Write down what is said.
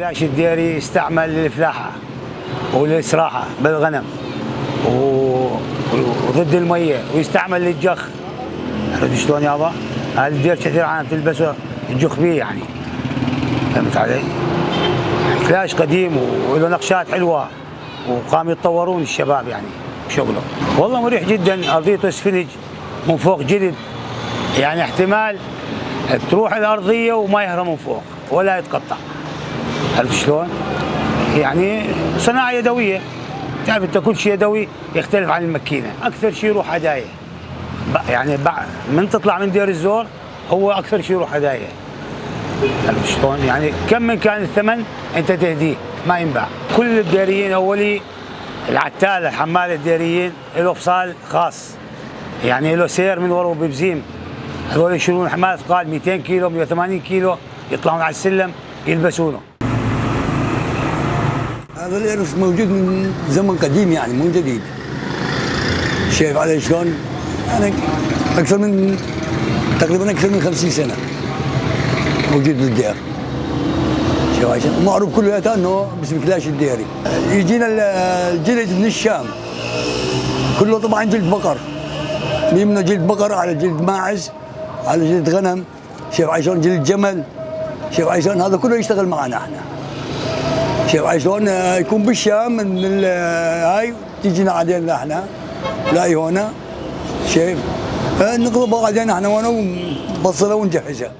كلاش الديري يستعمل للفلاحة وللإسراحة بالغنم وضد المية، ويستعمل للجخ. عرفت شلون يابا؟ هذا الدير كثير عالم تلبسه الجخ بيه يعني. فهمت علي؟ كلاش قديم وله نقشات حلوة، وقاموا يتطورون الشباب يعني بشغله. والله مريح جدا، ارضيته اسفنج من فوق جلد، يعني احتمال تروح الارضيه وما يهرم من فوق ولا يتقطع. عرفت شلون؟ يعني صناعه يدويه، تعرف انت كل شيء يدوي يختلف عن الماكينه. اكثر شيء يروح هدايا، يعني من تطلع من دير الزور هو اكثر شيء يروح هدايا. عرفت شلون؟ يعني كم من كان الثمن انت تهديه ما ينباع. كل الديريين اولي العتاله حمال الديريين له فصال خاص، يعني له سير من ورا ببزيم. هذول يشيلون حمال ثقال 200 كيلو 180 كيلو، يطلعون على السلم يلبسونه. هذا الإرث موجود من زمن قديم يعني مو جديد. شايف علي شلون؟ يعني تقريبا أكثر من 50 سنة موجود بالدير. شايف معروف كلياته انه باسم كلاش الديري. يجينا الجلد من الشام كله طبعا جلد بقر، منه جلد بقر على جلد ماعز على جلد غنم. شايف شلون؟ جلد جمل. شايف شلون؟ هذا كله يشتغل معنا احنا. شايف شلون؟ يكون بالشام من هاي تجينا علينا احنا لاي هنا. شايف نقلبها علينا احنا هنا ونبصلها ونجهزها.